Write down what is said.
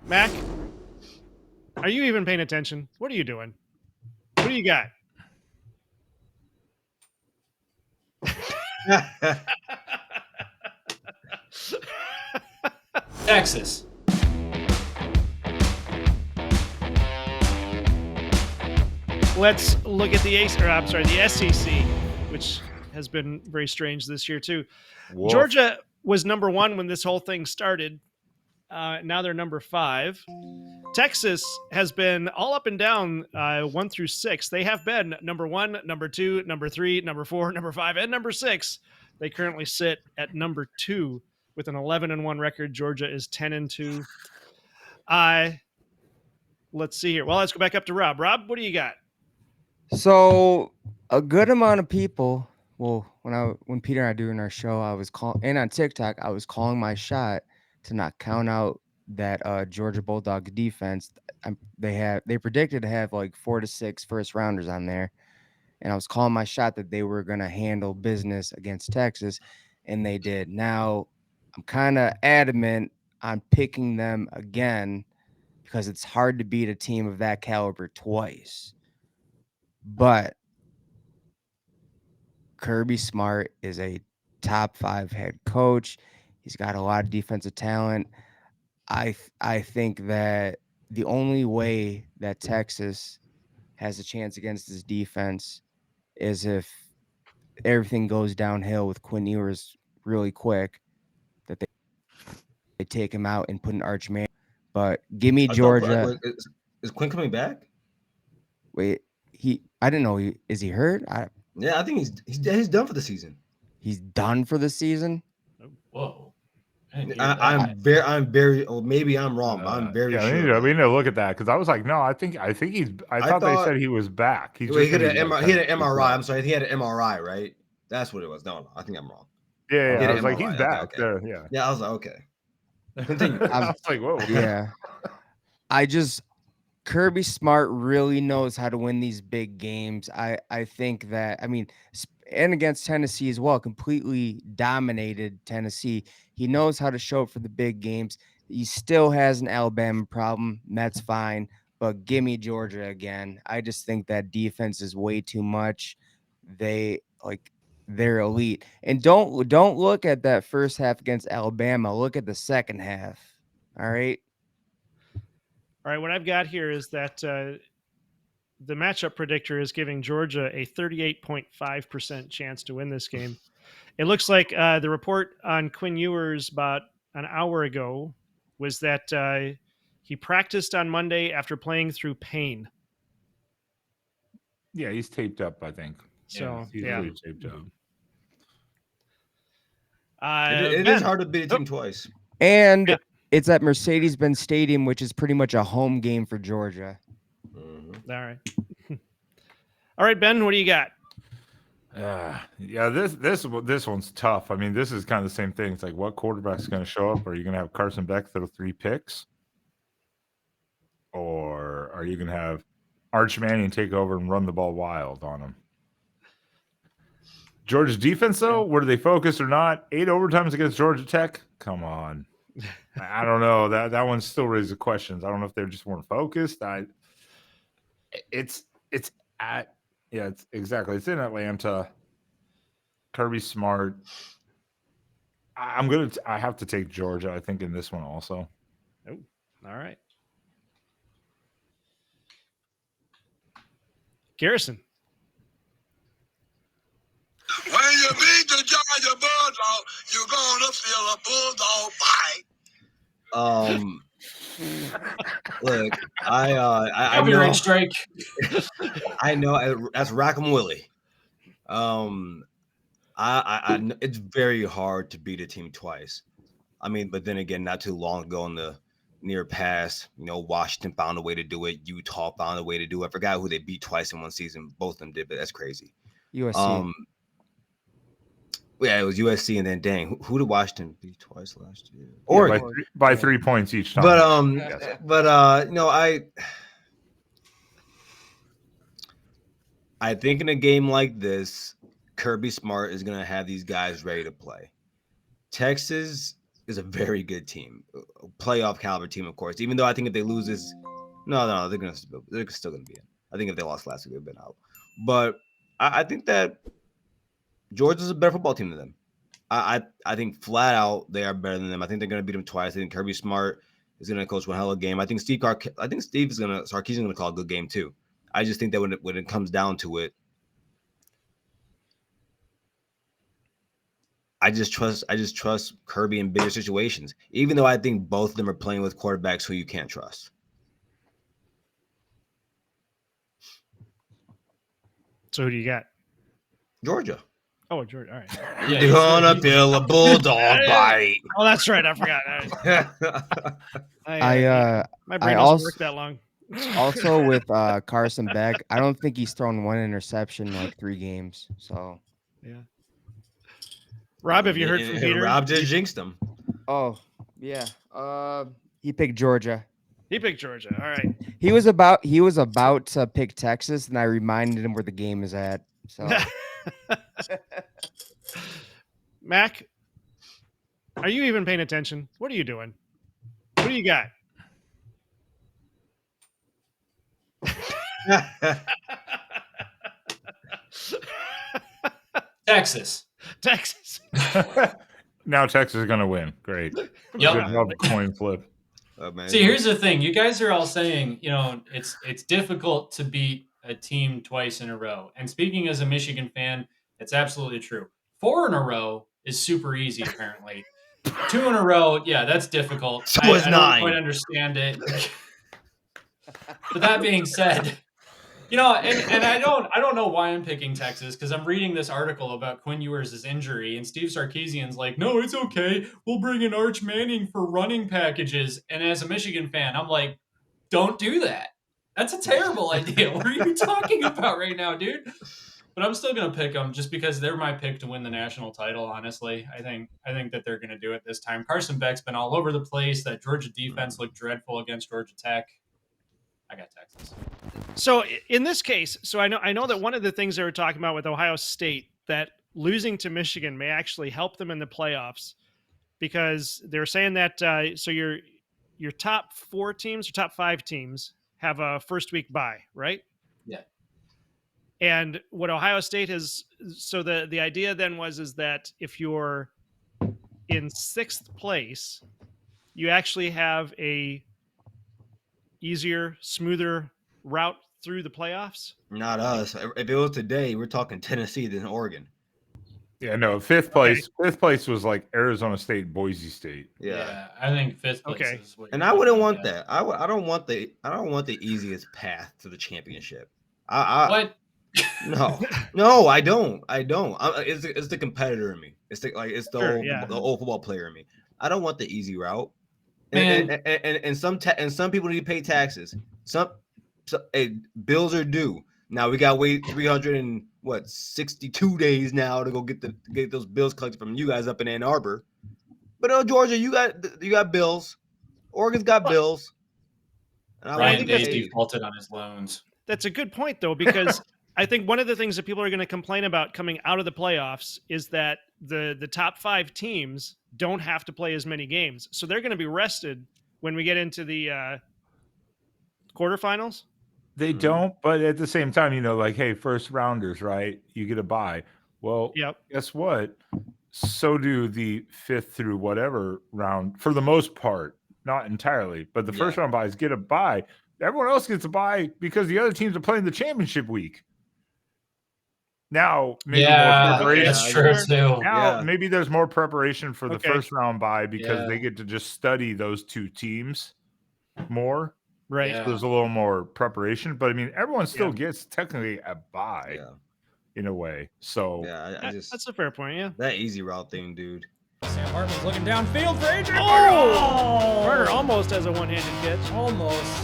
Mac, are you even paying attention? What are you doing? What do you got? Texas. Let's look at the SEC, which has been very strange this year too. Woof. Georgia was number 1 when this whole thing started. Now they're number 5. Texas has been all up and down 1 through 6. They have been number 1, number 2, number 3, number 4, number 5, and number 6. They currently sit at number 2 with an 11-1 record. Georgia is 10-2. Let's see here. Well, let's go back up to Rob. Rob, what do you got? So a good amount of people. Well, when Peter and I doing our show, I was calling, and on TikTok, I was calling my shot to not count out that Georgia Bulldog defense. They predicted to have like 4 to 6 first rounders on there, and I was calling my shot that they were gonna handle business against Texas, and they did. Now I'm kind of adamant on picking them again because it's hard to beat a team of that caliber twice. But Kirby Smart is a top 5 head coach. He's got a lot of defensive talent. I think that the only way that Texas has a chance against this defense is if everything goes downhill with Quinn Ewers really quick, that they take him out and put an Arch Man. But give me Georgia. Is Quinn coming back? Wait, I didn't know is he hurt? Yeah, I think he's done for the season. He's done for the season. Whoa. I'm very. Or maybe I'm wrong. But I'm very sure. We need to look at that because I was like, no, I think he's. I thought they said he was back. He had an MRI. I'm sorry, he had an MRI, right? That's what it was. No, I think I'm wrong. Yeah. I was like, he's back. Okay. Yeah, I was like, okay. Continue. I was like, whoa. Yeah. Kirby Smart really knows how to win these big games. I think that, and against Tennessee as well, completely dominated Tennessee. He knows how to show up for the big games. He still has an Alabama problem. That's fine. But give me Georgia again. I just think that defense is way too much. They're elite. And don't look at that first half against Alabama. Look at the second half. All right. All right, what I've got here is that the matchup predictor is giving Georgia a 38.5% chance to win this game. It looks like the report on Quinn Ewers about an hour ago was that he practiced on Monday after playing through pain. Yeah, he's taped up, I think. So, he's really taped up. It is hard to beat a team twice. And it's at Mercedes-Benz Stadium, which is pretty much a home game for Georgia. Mm-hmm. All right. All right, Ben, what do you got? This one's tough. This is kind of the same thing. It's like, what quarterback's going to show up? Are you going to have Carson Beck throw 3 picks? Or are you going to have Arch Manning take over and run the ball wild on him? Georgia's defense, though, were they focused or not? 8 overtimes against Georgia Tech? Come on. I don't know. That one still raises questions. I don't know if they just weren't focused. It's exactly. It's in Atlanta. Kirby Smart. I have to take Georgia, I think, in this one also. Oh, all right. Garrison. When you beat the Georgia Bulldog, you're gonna feel a bulldog bite. Look, I know. Strike. I know that's Rack'em Willie. I it's very hard to beat a team twice. But then again, not too long ago in the near past, Washington found a way to do it. Utah found a way to do it. I forgot who they beat twice in one season. Both of them did, but that's crazy. USC. Yeah, it was USC, and then who did Washington beat twice last year? Oregon. By 3 points each time. I think in a game like this, Kirby Smart is gonna have these guys ready to play. Texas is a very good team, a playoff caliber team, of course. Even though I think if they lose this, no, they're still gonna be in. I think if they lost last week, they've been out. But I think that Georgia's a better football team than them. I think flat out they are better than them. I think they're gonna beat them twice. I think Kirby Smart is gonna coach one hell of a game. I think Sarkisian's gonna call a good game too. I just think that when it comes down to it, I just trust Kirby in bigger situations, even though I think both of them are playing with quarterbacks who you can't trust. So who do you got? Georgia. Oh, Georgia. All right. Yeah, You're gonna feel a bulldog bite. Oh, that's right. I forgot. My brain I doesn't also work that long. also with Carson Beck, I don't think he's thrown one interception in like 3 games. So Yeah. Rob, have you heard from Peter? Rob just jinxed him. oh yeah. He picked Georgia. He picked Georgia. All right. He was about to pick Texas, and I reminded him where the game is at. So Mac, are you even paying attention? What are you doing? What do you got? Texas. Texas. Now Texas is going to win. Great. Yep. Good love coin flip. Oh, man. See, here's the thing. You guys are all saying, it's difficult to beat a team twice in a row. And speaking as a Michigan fan, it's absolutely true. 4 in a row is super easy, apparently. 2 in a row, yeah, that's difficult. So I is don't 9. quite understand it. But that being said, and I don't know why I'm picking Texas, because I'm reading this article about Quinn Ewers' injury, and Steve Sarkisian's like, no, it's okay. We'll bring in Arch Manning for running packages. And as a Michigan fan, I'm like, don't do that. That's a terrible idea. What are you talking about right now, dude? But I'm still gonna pick them just because they're my pick to win the national title. Honestly, I think that they're gonna do it this time. Carson Beck's been all over the place. That Georgia defense looked dreadful against Georgia Tech. I got Texas. So in this case, so I know that one of the things they were talking about with Ohio State, that losing to Michigan may actually help them in the playoffs, because they're saying that so your top 4 teams or top 5 teams have a first week bye, right? Yeah. And what Ohio State has, so the idea then is that if you're in 6th place, you actually have a easier, smoother route through the playoffs. Not us. If it was today, we're talking Tennessee than Oregon. Yeah, no, 5th place. 5th place was like Arizona State, Boise State. Yeah. I think 5th place Okay. is what And you're I wouldn't looking want at. that. I don't want the easiest path to the championship. I What? No, I don't. It's the competitor in me. It's the Sure, yeah. the old football player in me. I don't want the easy route. Man. And some people need to pay taxes. Bills are due. Now we got to wait 362 days now to go get those bills collected from you guys up in Ann Arbor. But Georgia, you got bills. Oregon's got bills. And Ryan Day defaulted on his loans. That's a good point, though, because I think one of the things that people are going to complain about coming out of the playoffs is that the top 5 teams don't have to play as many games. So they're going to be rested when we get into the quarterfinals. They don't, but at the same time, hey, first rounders, right? You get a bye. Well, Yep. Guess what? So do the 5th through whatever round, for the most part, not entirely, but the first round buys get a bye. Everyone else gets a bye because the other teams are playing the championship week. Now, maybe more preparation. That's true too. Now, maybe there's more preparation for the Okay. first round bye because they get to just study those 2 teams more. Right. Yeah. So there's a little more preparation, but I mean, everyone still gets technically a bye in a way. So that's a fair point. Yeah. that easy route thing, dude. Sam Hartman's looking downfield for AJ. Oh! Turner almost has a one-handed catch. Almost.